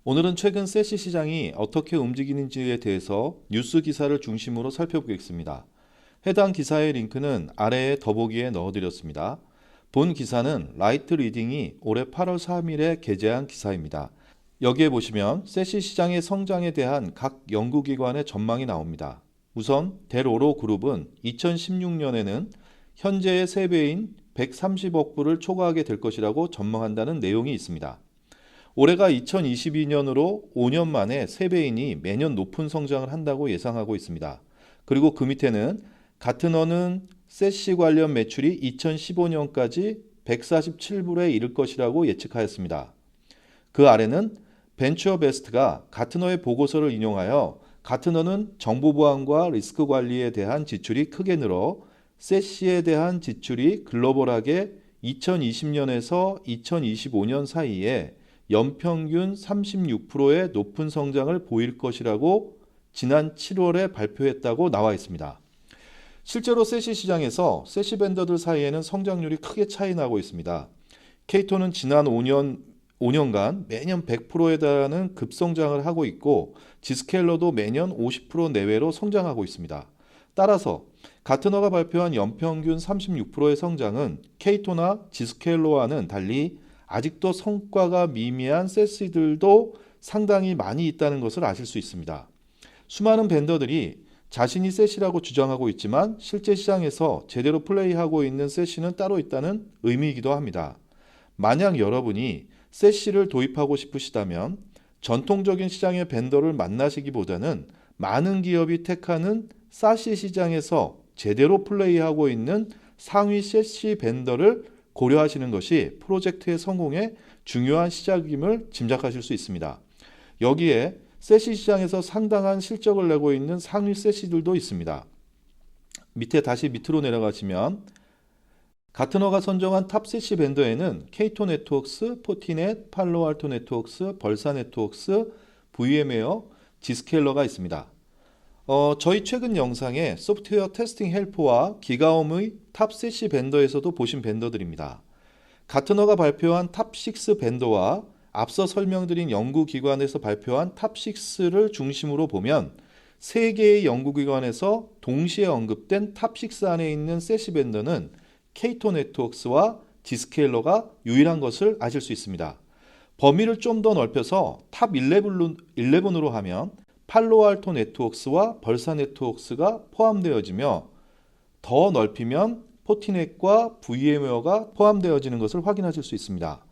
오늘은 최근 세시 시장이 어떻게 움직이는지에 대해서 뉴스 기사를 중심으로 살펴보겠습니다. 해당 기사의 링크는 아래의 더보기에 넣어드렸습니다. 본 기사는 라이트 리딩이 올해 8월 3일에 게재한 기사입니다. 여기에 보시면 세시 시장의 성장에 대한 각 연구기관의 전망이 나옵니다. 우선 델오로 그룹은 2016년에는 현재의 3배인 130억 불을 초과하게 될 것이라고 전망한다는 내용이 있습니다. 올해가 2022년으로 5년 만에 3배이니 매년 높은 성장을 한다고 예상하고 있습니다. 그리고 그 밑에는 가트너는 세시 관련 매출이 2015년까지 147불에 이를 것이라고 예측하였습니다. 그 아래는 벤처 베스트가 가트너의 보고서를 인용하여 가트너는 정보 보안과 리스크 관리에 대한 지출이 크게 늘어 세시에 대한 지출이 글로벌하게 2020년에서 2025년 사이에 연평균 36%의 높은 성장을 보일 것이라고 지난 7월에 발표했다고 나와 있습니다. 실제로 세시 시장에서 세시 벤더들 사이에는 성장률이 크게 차이 나고 있습니다. 케이톤은 지난 5년간 매년 100%에 달하는 급성장을 하고 있고 지스케일러도 매년 50% 내외로 성장하고 있습니다. 따라서 가트너가 발표한 연평균 36%의 성장은 케이토나 지스케일러와는 달리 아직도 성과가 미미한 세시들도 상당히 많이 있다는 것을 아실 수 있습니다. 수많은 벤더들이 자신이 세시라고 주장하고 있지만 실제 시장에서 제대로 플레이하고 있는 세시는 따로 있다는 의미이기도 합니다. 만약 여러분이 세시를 도입하고 싶으시다면 전통적인 시장의 벤더를 만나시기보다는 많은 기업이 택하는 사시 시장에서 제대로 플레이하고 있는 상위 세시 벤더를 고려하시는 것이 프로젝트의 성공에 중요한 시작임을 짐작하실 수 있습니다. 여기에 세시 시장에서 상당한 실적을 내고 있는 상위 세시들도 있습니다. 다시 밑으로 내려가시면 가트너가 선정한 탑 세시 벤더에는 케이토 네트워크스, 포티넷, 팔로알토 네트워크스, 벌사 네트워크스, VM웨어, 지스케일러가 있습니다. 저희 최근 영상에 소프트웨어 테스팅 헬프와 기가옴의 탑 세시 벤더에서도 보신 벤더들입니다. 가트너가 발표한 탑 6 벤더와 앞서 설명드린 연구기관에서 발표한 탑 6를 중심으로 보면 3개의 연구기관에서 동시에 언급된 탑 6 안에 있는 세시 벤더는 케이토 네트워크스와 지스케일러가 유일한 것을 아실 수 있습니다. 범위를 좀 더 넓혀서 탑 11으로 하면 팔로알토 네트워크스와 벌사 네트워크스가 포함되어지며 더 넓히면 포티넷과 VM웨어가 포함되어지는 것을 확인하실 수 있습니다.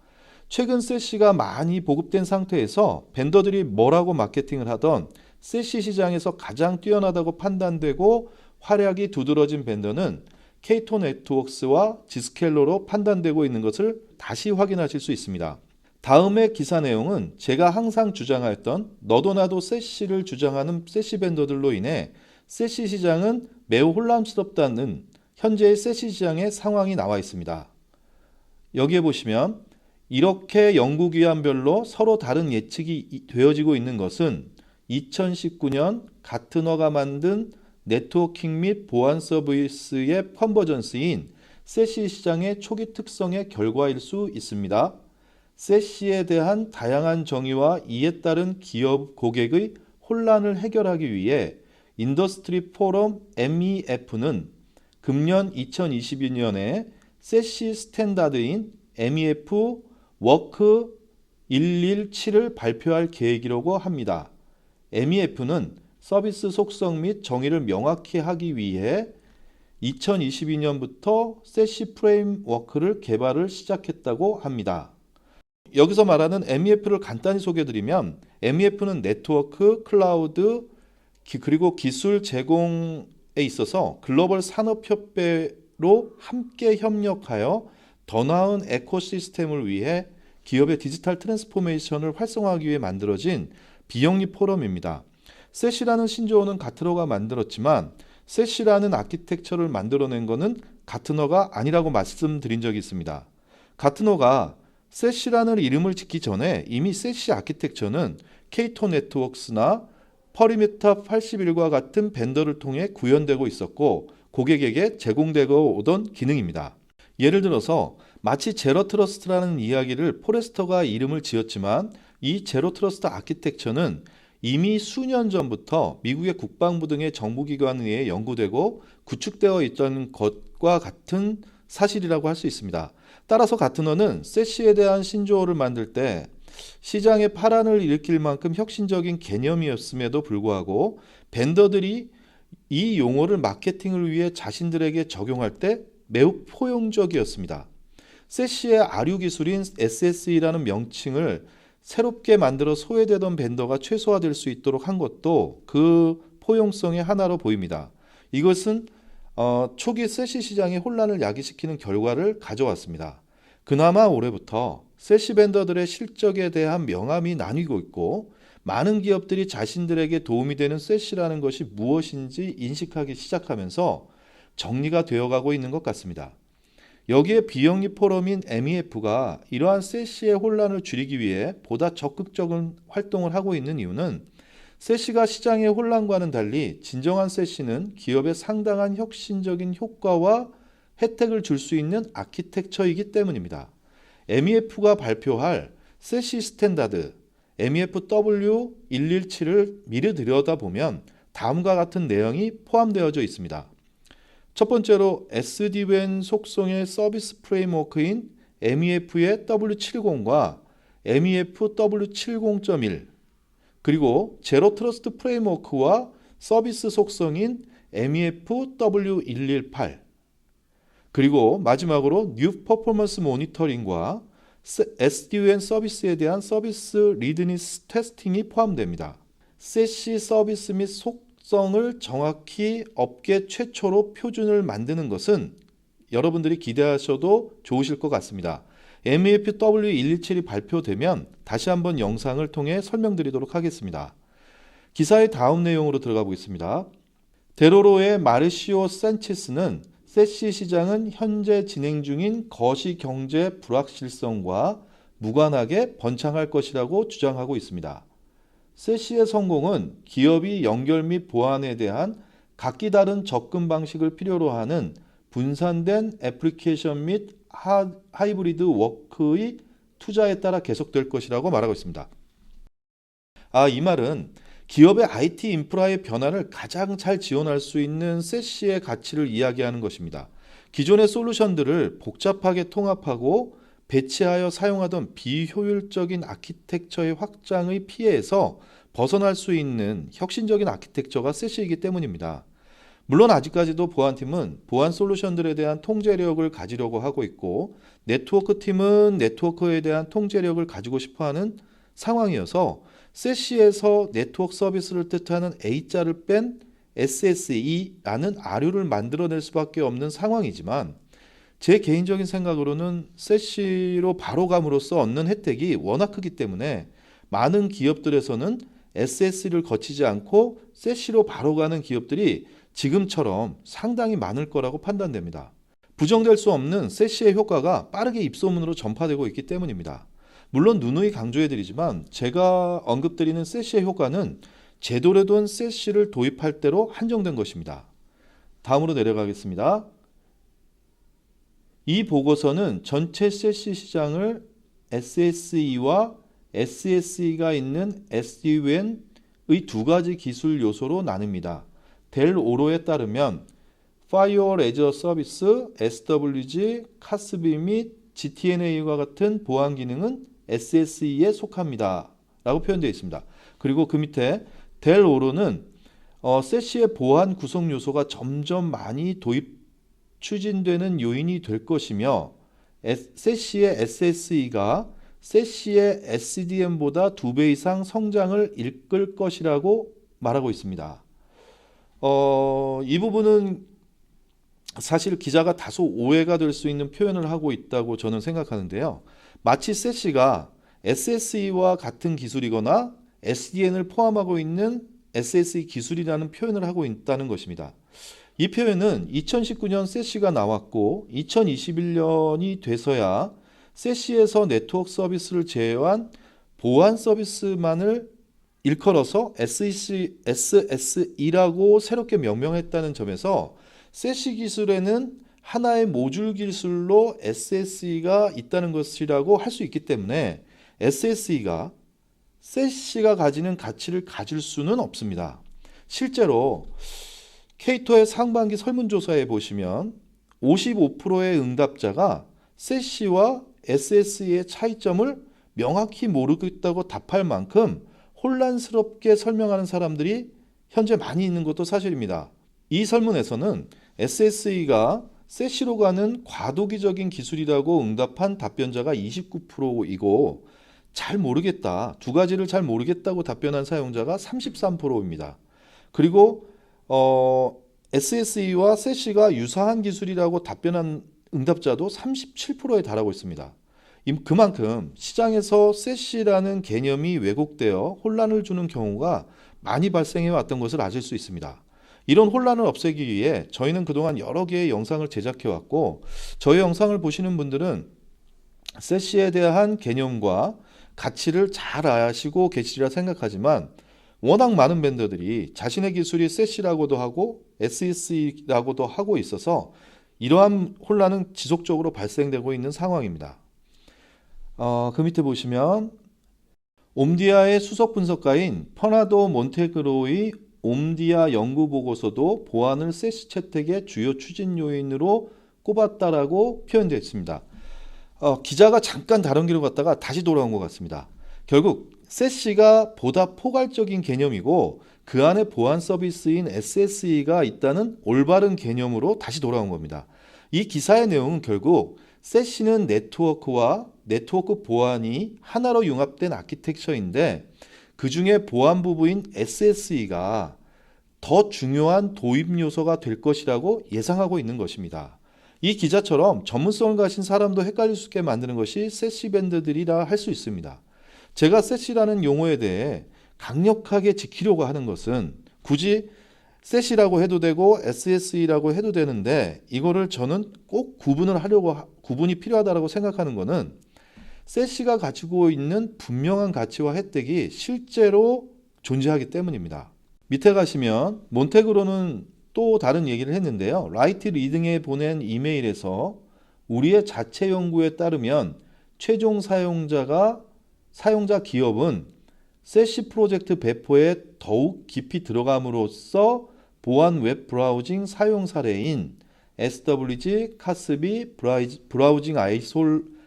최근 세시가 많이 보급된 상태에서 벤더들이 뭐라고 마케팅을 하던 세시 시장에서 가장 뛰어나다고 판단되고 활약이 두드러진 벤더는 케이토 네트워크스와 지스케일러로 판단되고 있는 것을 다시 확인하실 수 있습니다. 다음의 기사 내용은 제가 항상 주장하였던 너도 나도 세시를 주장하는 세시 벤더들로 인해 세시 시장은 매우 혼란스럽다는 현재의 세시 시장의 상황이 나와 있습니다. 여기에 보시면 이렇게 연구기관별로 서로 다른 예측이 되어지고 있는 것은 2019년 가트너가 만든 네트워킹 및 보안 서비스의 컨버전스인 세시 시장의 초기 특성의 결과일 수 있습니다. 세시에 대한 다양한 정의와 이에 따른 기업 고객의 혼란을 해결하기 위해 인더스트리 포럼 MEF는 금년 2022년에 세시 스탠다드인 MEF 워크 117을 발표할 계획이라고 합니다. MEF는 서비스 속성 및 정의를 명확히 하기 위해 2022년부터 세시 프레임워크를 개발을 시작했다고 합니다. 여기서 말하는 MEF를 간단히 소개해드리면 MEF는 네트워크, 클라우드, 그리고 기술 제공에 있어서 글로벌 산업협회로 함께 협력하여 더 나은 에코시스템을 위해 기업의 디지털 트랜스포메이션을 활성화하기 위해 만들어진 비영리 포럼입니다. 세시라는 신조어는 가트너가 만들었지만 세시라는 아키텍처를 만들어낸 것은 가트너가 아니라고 말씀드린 적이 있습니다. 가트너가 세시라는 이름을 짓기 전에 이미 세시 아키텍처는 케이토 네트워크스나 퍼리메타 81과 같은 벤더를 통해 구현되고 있었고 고객에게 제공되고 오던 기능입니다. 예를 들어서 마치 제로 트러스트라는 이야기를 포레스터가 이름을 지었지만 이 제로 트러스트 아키텍처는 이미 수년 전부터 미국의 국방부 등의 정부기관에 의해 연구되고 구축되어 있던 것과 같은 사실이라고 할 수 있습니다. 따라서 가트너는 세시에 대한 신조어를 만들 때 시장에 파란을 일으킬 만큼 혁신적인 개념이었음에도 불구하고 벤더들이 이 용어를 마케팅을 위해 자신들에게 적용할 때 매우 포용적이었습니다. 세시의 아류 기술인 SSE라는 명칭을 새롭게 만들어 소외되던 벤더가 최소화될 수 있도록 한 것도 그 포용성의 하나로 보입니다. 이것은 초기 세시 시장의 혼란을 야기시키는 결과를 가져왔습니다. 그나마 올해부터 세시 벤더들의 실적에 대한 명암이 나뉘고 있고 많은 기업들이 자신들에게 도움이 되는 세시라는 것이 무엇인지 인식하기 시작하면서 정리가 되어가고 있는 것 같습니다. 여기에 비영리 포럼인 MEF가 이러한 세시의 혼란을 줄이기 위해 보다 적극적인 활동을 하고 있는 이유는 세시가 시장의 혼란과는 달리 진정한 세시는 기업에 상당한 혁신적인 효과와 혜택을 줄 수 있는 아키텍처이기 때문입니다. MEF가 발표할 세시 스탠다드 MEFW117을 미리 들여다보면 다음과 같은 내용이 포함되어져 있습니다. 첫 번째로 SD-WAN 속성의 서비스 프레임워크인 MEF의 W70과 MEF W70.1 그리고 제로 트러스트 프레임워크와 서비스 속성인 MEF W118 그리고 마지막으로 뉴 퍼포먼스 모니터링과 SD-WAN 서비스에 대한 서비스 리드니스 테스팅이 포함됩니다. 세시 서비스 및 속성을 정확히 업계 최초로 표준을 만드는 것은 여러분들이 기대하셔도 좋으실 것 같습니다. MEF W117이 발표되면 다시 한번 영상을 통해 설명드리도록 하겠습니다. 기사의 다음 내용으로 들어가 보겠습니다. 데로로의 마르시오 산체스는 세시 시장은 현재 진행 중인 거시 경제 불확실성과 무관하게 번창할 것이라고 주장하고 있습니다. 세시의 성공은 기업이 연결 및 보안에 대한 각기 다른 접근 방식을 필요로 하는 분산된 애플리케이션 및 하이브리드 워크의 투자에 따라 계속될 것이라고 말하고 있습니다. 이 말은 기업의 IT 인프라의 변화를 가장 잘 지원할 수 있는 세시의 가치를 이야기하는 것입니다. 기존의 솔루션들을 복잡하게 통합하고 배치하여 사용하던 비효율적인 아키텍처의 확장의 피해에서 벗어날 수 있는 혁신적인 아키텍처가 세시이기 때문입니다. 물론 아직까지도 보안팀은 보안 솔루션들에 대한 통제력을 가지려고 하고 있고 네트워크 팀은 네트워크에 대한 통제력을 가지고 싶어하는 상황이어서 세시에서 네트워크 서비스를 뜻하는 A자를 뺀 SSE라는 아류를 만들어낼 수밖에 없는 상황이지만 제 개인적인 생각으로는 세시로 바로 감으로써 얻는 혜택이 워낙 크기 때문에 많은 기업들에서는 SSE를 거치지 않고 세시로 바로 가는 기업들이 지금처럼 상당히 많을 거라고 판단됩니다. 부정될 수 없는 세시의 효과가 빠르게 입소문으로 전파되고 있기 때문입니다. 물론 누누이 강조해드리지만 제가 언급드리는 세시의 효과는 제도로 된 세시를 도입할 때로 한정된 것입니다. 다음으로 내려가겠습니다. 이 보고서는 전체 세시 시장을 SSE와 SSE가 있는 SD-WAN의 두 가지 기술 요소로 나눕니다. 델 오로에 따르면 Firewall as a Service, SWG, CASB 및 GTNA와 같은 보안 기능은 SSE에 속합니다. 라고 표현되어 있습니다. 그리고 그 밑에 델 오로는 세시의 보안 구성 요소가 점점 많이 추진되는 요인이 될 것이며 세시의 SSE가 세시의 SDN보다 2배 이상 성장을 이끌 것이라고 말하고 있습니다. 이 부분은 사실 기자가 다소 오해가 될 수 있는 표현을 하고 있다고 저는 생각하는데요. 마치 세시가 SSE와 같은 기술이거나 SDN을 포함하고 있는 SSE 기술이라는 표현을 하고 있다는 것입니다. 이 표현은 2019년 세시가 나왔고 2021년이 돼서야 세시에서 네트워크 서비스를 제외한 보안 서비스만을 일컬어서 SSE라고 새롭게 명명했다는 점에서 세시 기술에는 하나의 모듈 기술로 SSE가 있다는 것이라고 할 수 있기 때문에 SSE가 세시가 가지는 가치를 가질 수는 없습니다. 실제로 케이토의 상반기 설문조사에 보시면 55%의 응답자가 세시와 SSE의 차이점을 명확히 모르겠다고 답할 만큼 혼란스럽게 설명하는 사람들이 현재 많이 있는 것도 사실입니다. 이 설문에서는 SSE가 세시로 가는 과도기적인 기술이라고 응답한 답변자가 29%이고 잘 모르겠다, 두 가지를 잘 모르겠다고 답변한 사용자가 33%입니다. 그리고 SSE와 세시가 유사한 기술이라고 답변한 응답자도 37%에 달하고 있습니다. 그만큼 시장에서 세시라는 개념이 왜곡되어 혼란을 주는 경우가 많이 발생해 왔던 것을 아실 수 있습니다. 이런 혼란을 없애기 위해 저희는 그동안 여러 개의 영상을 제작해 왔고, 저희 영상을 보시는 분들은 세시에 대한 개념과 가치를 잘 아시고 계시리라 생각하지만, 워낙 많은 벤더들이 자신의 기술이 세시라고도 하고 SSE라고도 하고 있어서 이러한 혼란은 지속적으로 발생되고 있는 상황입니다. 그 밑에 보시면 옴디아의 수석 분석가인 퍼나도 몬테그로의 옴디아 연구 보고서도 보안을 세시 채택의 주요 추진 요인으로 꼽았다라고 표현되어 있습니다. 기자가 잠깐 다른 길로 갔다가 다시 돌아온 것 같습니다. 결국 세시가 보다 포괄적인 개념이고 그 안에 보안 서비스인 SSE가 있다는 올바른 개념으로 다시 돌아온 겁니다. 이 기사의 내용은 결국 세시는 네트워크와 네트워크 보안이 하나로 융합된 아키텍처인데 그 중에 보안 부부인 SSE가 더 중요한 도입 요소가 될 것이라고 예상하고 있는 것입니다. 이 기자처럼 전문성을 가진 사람도 헷갈릴 수 있게 만드는 것이 세시 밴드들이라 할 수 있습니다. 제가 세시라는 용어에 대해 강력하게 지키려고 하는 것은 굳이 세시라고 해도 되고 SSE라고 해도 되는데, 이거를 저는 꼭 구분이 필요하다고 생각하는 것은 세시가 가지고 있는 분명한 가치와 혜택이 실제로 존재하기 때문입니다. 밑에 가시면 몬테그로는 또 다른 얘기를 했는데요. 라이트 리딩에 보낸 이메일에서 우리의 자체 연구에 따르면 최종 사용자 기업은 세시 프로젝트 배포에 더욱 깊이 들어감으로써 보안 웹 브라우징 사용 사례인 SWG, 카스비, 브라우징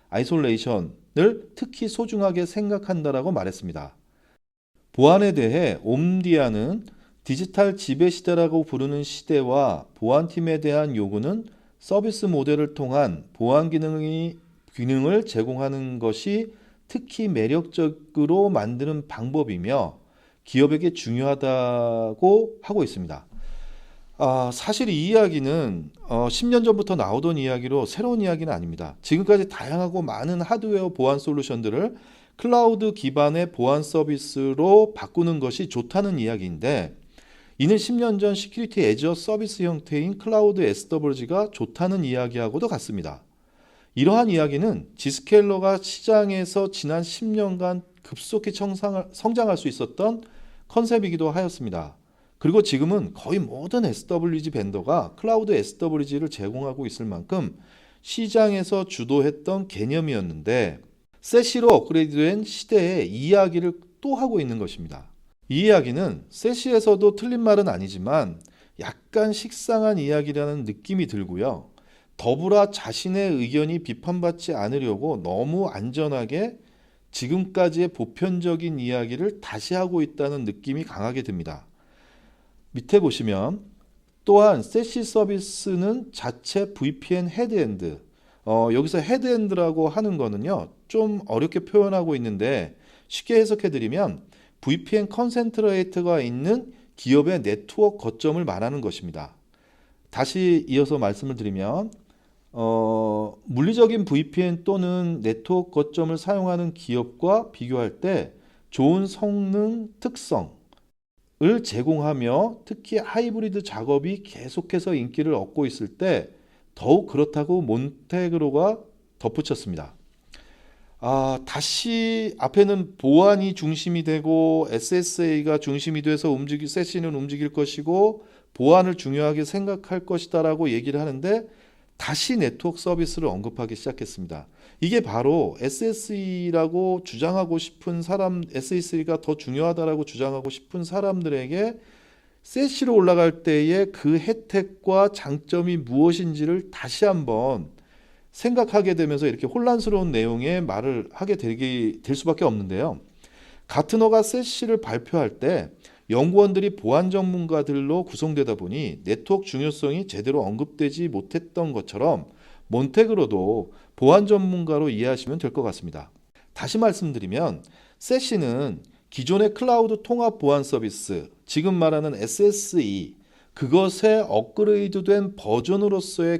아이솔레이션을 특히 소중하게 생각한다라고 말했습니다. 보안에 대해 옴디아는 디지털 지배 시대라고 부르는 시대와 보안팀에 대한 요구는 서비스 모델을 통한 보안 기능을 제공하는 것이 특히 매력적으로 만드는 방법이며 기업에게 중요하다고 하고 있습니다. 사실 이 이야기는 10년 전부터 나오던 이야기로 새로운 이야기는 아닙니다. 지금까지 다양하고 많은 하드웨어 보안 솔루션들을 클라우드 기반의 보안 서비스로 바꾸는 것이 좋다는 이야기인데, 이는 10년 전 시큐리티 애저 서비스 형태인 클라우드 SWG가 좋다는 이야기하고도 같습니다. 이러한 이야기는 지스케일러가 시장에서 지난 10년간 급속히 성장할 수 있었던 컨셉이기도 하였습니다. 그리고 지금은 거의 모든 SWG 벤더가 클라우드 SWG를 제공하고 있을 만큼 시장에서 주도했던 개념이었는데, 세시로 업그레이드된 시대의 이야기를 또 하고 있는 것입니다. 이 이야기는 세시에서도 틀린 말은 아니지만 약간 식상한 이야기라는 느낌이 들고요. 더불어 자신의 의견이 비판받지 않으려고 너무 안전하게 지금까지의 보편적인 이야기를 다시 하고 있다는 느낌이 강하게 듭니다. 밑에 보시면 또한 세시 서비스는 자체 VPN 헤드엔드, 여기서 헤드엔드라고 하는 거는요, 좀 어렵게 표현하고 있는데 쉽게 해석해드리면 VPN 컨센트레이트가 있는 기업의 네트워크 거점을 말하는 것입니다. 다시 이어서 말씀을 드리면 물리적인 VPN 또는 네트워크 거점을 사용하는 기업과 비교할 때 좋은 성능 특성을 제공하며 특히 하이브리드 작업이 계속해서 인기를 얻고 있을 때 더욱 그렇다고 몬테그로가 덧붙였습니다. 다시 앞에는 보안이 중심이 되고 SSA가 중심이 돼서 세시는 움직일 것이고 보안을 중요하게 생각할 것이다 라고 얘기를 하는데, 다시 네트워크 서비스를 언급하기 시작했습니다. 이게 바로 SSE라고 주장하고 싶은 사람, SSE가 더 중요하다라고 주장하고 싶은 사람들에게 세시로 올라갈 때의 그 혜택과 장점이 무엇인지를 다시 한번 생각하게 되면서 이렇게 혼란스러운 내용의 말을 하게 될 수밖에 없는데요. 가트너가 세시를 발표할 때 연구원들이 보안 전문가들로 구성되다 보니 네트워크 중요성이 제대로 언급되지 못했던 것처럼 몬테그로도 보안 전문가로 이해하시면 될 것 같습니다. 다시 말씀드리면 세시는 기존의 클라우드 통합 보안 서비스, 지금 말하는 SSE, 그것의 업그레이드된 버전으로서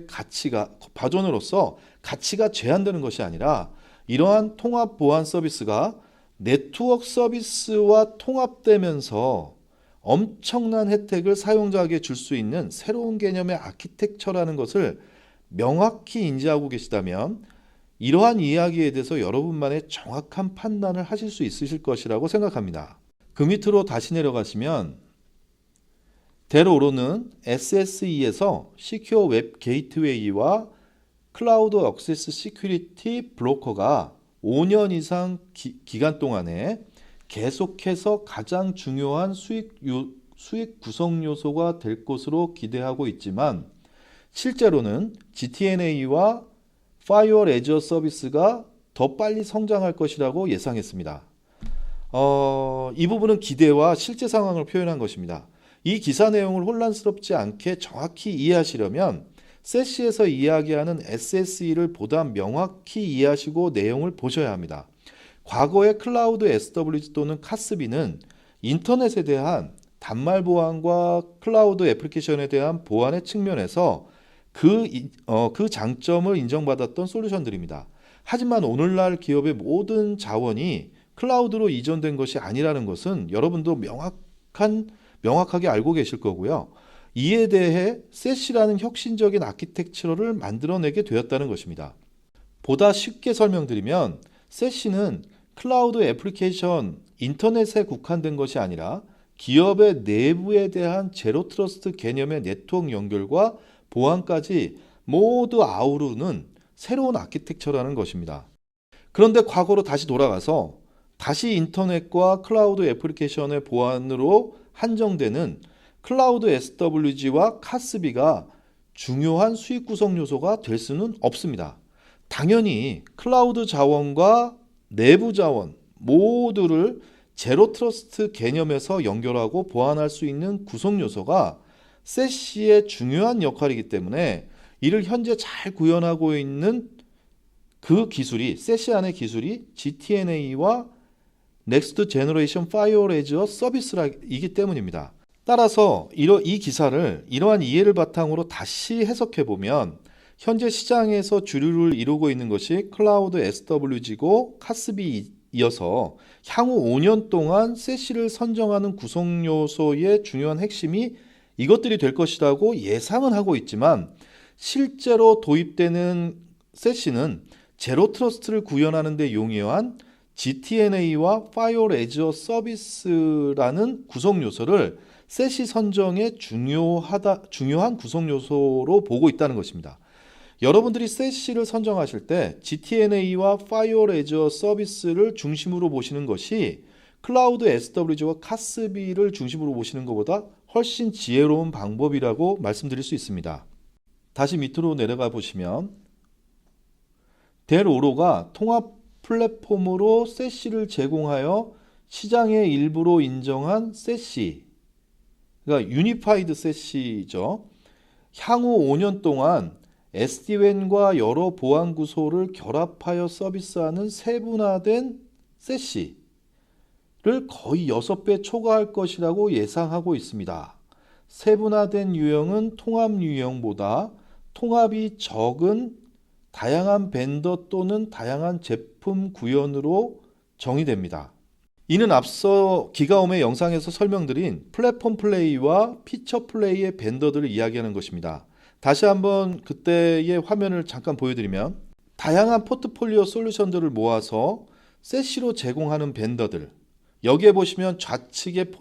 가치가 제한되는 것이 아니라 이러한 통합 보안 서비스가 네트워크 서비스와 통합되면서 엄청난 혜택을 사용자에게 줄 수 있는 새로운 개념의 아키텍처라는 것을 명확히 인지하고 계시다면 이러한 이야기에 대해서 여러분만의 정확한 판단을 하실 수 있으실 것이라고 생각합니다. 그 밑으로 다시 내려가시면 데로로는 SSE에서 시큐어 웹 게이트웨이와 클라우드 액세스 시큐리티 브로커가 5년 이상 기간 동안에 계속해서 가장 중요한 수익 구성 요소가 될 것으로 기대하고 있지만 실제로는 GTNA와 Firewall Azure 서비스가 더 빨리 성장할 것이라고 예상했습니다. 이 부분은 기대와 실제 상황을 표현한 것입니다. 이 기사 내용을 혼란스럽지 않게 정확히 이해하시려면 세시에서 이야기하는 SSE를 보다 명확히 이해하시고 내용을 보셔야 합니다. 과거의 클라우드 SWG 또는 카스비는 인터넷에 대한 단말 보안과 클라우드 애플리케이션에 대한 보안의 측면에서 그 장점을 인정받았던 솔루션들입니다. 하지만 오늘날 기업의 모든 자원이 클라우드로 이전된 것이 아니라는 것은 여러분도 명확하게 알고 계실 거고요. 이에 대해 세시라는 혁신적인 아키텍처를 만들어내게 되었다는 것입니다. 보다 쉽게 설명드리면 세시는 클라우드 애플리케이션, 인터넷에 국한된 것이 아니라 기업의 내부에 대한 제로 트러스트 개념의 네트워크 연결과 보안까지 모두 아우르는 새로운 아키텍처라는 것입니다. 그런데 과거로 다시 돌아가서 다시 인터넷과 클라우드 애플리케이션의 보안으로 한정되는 클라우드 SWG와 카스비가 중요한 수익 구성 요소가 될 수는 없습니다. 당연히 클라우드 자원과 내부 자원 모두를 제로 트러스트 개념에서 연결하고 보완할 수 있는 구성 요소가 세시의 중요한 역할이기 때문에 이를 현재 잘 구현하고 있는 그 기술이 세시 안의 기술이 GTNA와 Next Generation Firewall Azure 서비스이기 때문입니다. 따라서 이 기사를 이러한 이해를 바탕으로 다시 해석해 보면 현재 시장에서 주류를 이루고 있는 것이 클라우드 SWG고 카스비이어서 향후 5년 동안 세시를 선정하는 구성 요소의 중요한 핵심이 이것들이 될 것이라고 예상은 하고 있지만 실제로 도입되는 세시는 제로 트러스트를 구현하는 데 용이한 GTNA와 Firewall Azure 서비스라는 구성 요소를 세시 선정의 중요한 구성 요소로 보고 있다는 것입니다. 여러분들이 세시를 선정하실 때 GTNA와 Firewall Azure 서비스를 중심으로 보시는 것이 클라우드 SWG와 카스비를 중심으로 보시는 것보다 훨씬 지혜로운 방법이라고 말씀드릴 수 있습니다. 다시 밑으로 내려가 보시면 델오로가 통합 플랫폼으로 세시를 제공하여 시장의 일부로 인정한 세시, 그러니까 유니파이드 세시죠. 향후 5년 동안 SD-WAN과 여러 보안 구소를 결합하여 서비스하는 세분화된 세시를 거의 6배 초과할 것이라고 예상하고 있습니다. 세분화된 유형은 통합 유형보다 통합이 적은 다양한 벤더 또는 다양한 제품 구현으로 정의됩니다. 이는 앞서 기가옴의 영상에서 설명드린 플랫폼 플레이와 피처 플레이의 벤더들을 이야기하는 것입니다. 다시 한번 그때의 화면을 잠깐 보여드리면 다양한 포트폴리오 솔루션들을 모아서 세시로 제공하는 벤더들, 여기에 보시면 좌측에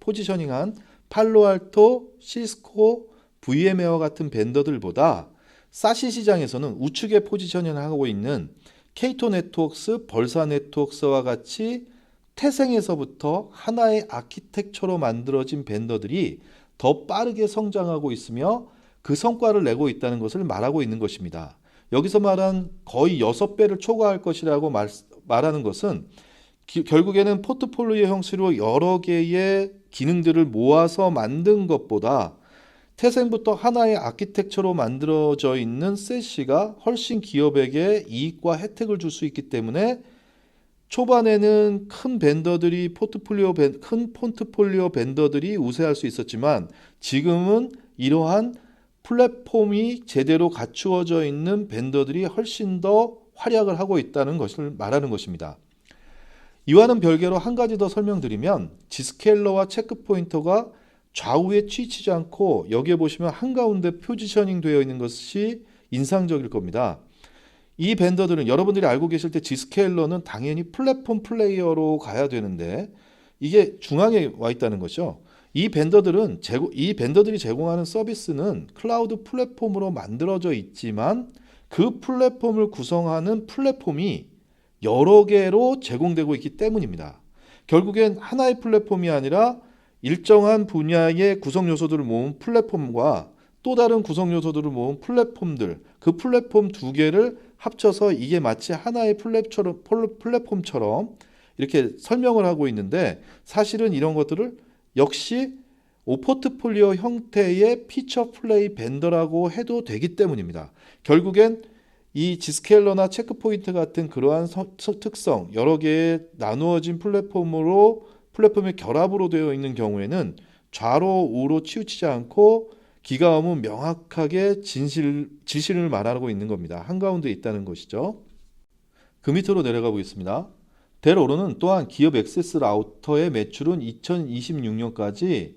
포지셔닝한 팔로알토, 시스코, VM웨어 같은 벤더들보다 사시 시장에서는 우측에 포지셔닝하고 있는 케이토 네트워크스, 벌사 네트워크스와 같이 태생에서부터 하나의 아키텍처로 만들어진 벤더들이 더 빠르게 성장하고 있으며 그 성과를 내고 있다는 것을 말하고 있는 것입니다. 여기서 말한 거의 6배를 초과할 것이라고 말하는 것은 결국에는 포트폴리오 형식으로 여러 개의 기능들을 모아서 만든 것보다 태생부터 하나의 아키텍처로 만들어져 있는 셋시가 훨씬 기업에게 이익과 혜택을 줄 수 있기 때문에 초반에는 큰 포트폴리오 벤더들이 우세할 수 있었지만 지금은 이러한 플랫폼이 제대로 갖추어져 있는 벤더들이 훨씬 더 활약을 하고 있다는 것을 말하는 것입니다. 이와는 별개로 한 가지 더 설명드리면 지스케일러와 체크포인터가 좌우에 치이치지 않고 여기에 보시면 한가운데 포지셔닝 되어 있는 것이 인상적일 겁니다. 이 벤더들은 여러분들이 알고 계실 때 지스케일러는 당연히 플랫폼 플레이어로 가야 되는데 이게 중앙에 와 있다는 거죠. 이 벤더들이 제공하는 서비스는 클라우드 플랫폼으로 만들어져 있지만 그 플랫폼을 구성하는 플랫폼이 여러 개로 제공되고 있기 때문입니다. 결국엔 하나의 플랫폼이 아니라 일정한 분야의 구성 요소들을 모은 플랫폼과 또 다른 구성 요소들을 모은 플랫폼들, 그 플랫폼 두 개를 합쳐서 이게 마치 하나의 플랫폼처럼 이렇게 설명을 하고 있는데 사실은 이런 것들을 역시 포트폴리오 형태의 피처 플레이 벤더라고 해도 되기 때문입니다. 결국엔 이 지스케일러나 체크포인트 같은 그러한 특성, 여러 개의 나누어진 플랫폼의 결합으로 되어 있는 경우에는 좌로 우로 치우치지 않고 기가 없는 명확하게 지시를 말하고 있는 겁니다. 한가운데 있다는 것이죠. 그 밑으로 내려가 보겠습니다. 델오로는 또한 기업 액세스 라우터의 매출은 2026년까지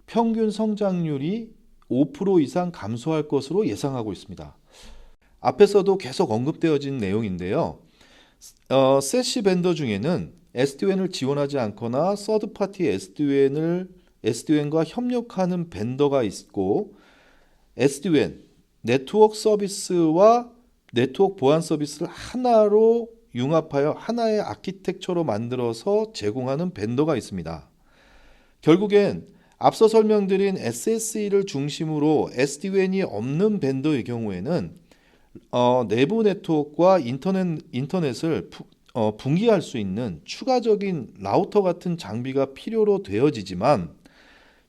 평균 성장률이 5% 이상 감소할 것으로 예상하고 있습니다. 앞에서도 계속 언급되어진 내용인데요. 셋시 벤더 중에는 SDWAN을 지원하지 않거나 서드파티 SDWAN과 협력하는 벤더가 있고 SDWAN, 네트워크 서비스와 네트워크 보안 서비스를 하나로 융합하여 하나의 아키텍처로 만들어서 제공하는 벤더가 있습니다. 결국엔 앞서 설명드린 SSE를 중심으로 SDWAN이 없는 벤더의 경우에는 내부 네트워크와 인터넷을 분기할 수 있는 추가적인 라우터 같은 장비가 필요로 되어지지만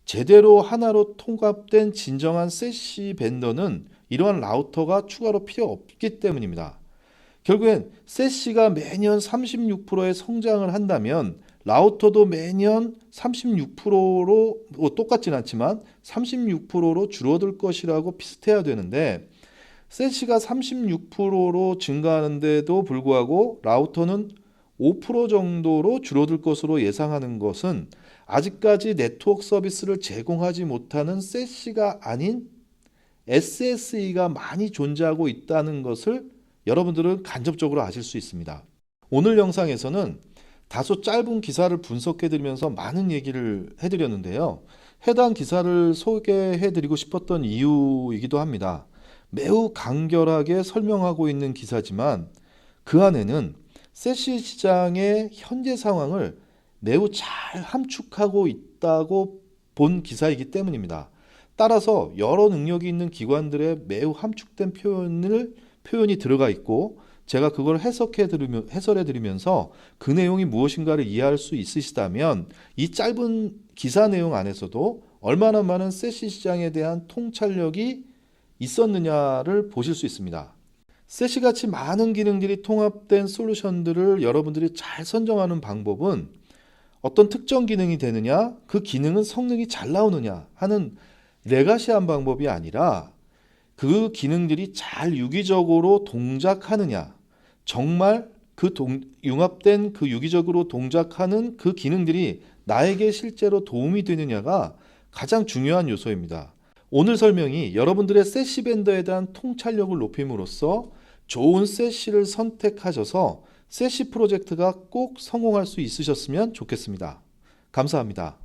제대로 하나로 통합된 진정한 셋시 벤더는 이러한 라우터가 추가로 필요 없기 때문입니다. 결국엔 셋시가 매년 36%의 성장을 한다면 라우터도 매년 36%로 똑같진 않지만 36%로 줄어들 것이라고 비슷해야 되는데 셋시가 36%로 증가하는데도 불구하고 라우터는 5% 정도로 줄어들 것으로 예상하는 것은 아직까지 네트워크 서비스를 제공하지 못하는 셋시가 아닌 SSE가 많이 존재하고 있다는 것을 여러분들은 간접적으로 아실 수 있습니다. 오늘 영상에서는 다소 짧은 기사를 분석해드리면서 많은 얘기를 해드렸는데요. 해당 기사를 소개해드리고 싶었던 이유이기도 합니다. 매우 간결하게 설명하고 있는 기사지만 그 안에는 셋시 시장의 현재 상황을 매우 잘 함축하고 있다고 본 기사이기 때문입니다. 따라서 여러 능력이 있는 기관들의 매우 함축된 표현이 들어가 있고 제가 그걸 해설해 드리면서 그 내용이 무엇인가를 이해할 수 있으시다면 이 짧은 기사 내용 안에서도 얼마나 많은 셋시 시장에 대한 통찰력이 있었느냐를 보실 수 있습니다. 셋시 같이 많은 기능들이 통합된 솔루션들을 여러분들이 잘 선정하는 방법은 어떤 특정 기능이 되느냐, 그 기능은 성능이 잘 나오느냐 하는 레가시한 방법이 아니라 그 기능들이 잘 유기적으로 동작하느냐, 정말 융합된 그 유기적으로 동작하는 그 기능들이 나에게 실제로 도움이 되느냐가 가장 중요한 요소입니다. 오늘 설명이 여러분들의 셋시 벤더에 대한 통찰력을 높임으로써 좋은 셋시를 선택하셔서 셋시 프로젝트가 꼭 성공할 수 있으셨으면 좋겠습니다. 감사합니다.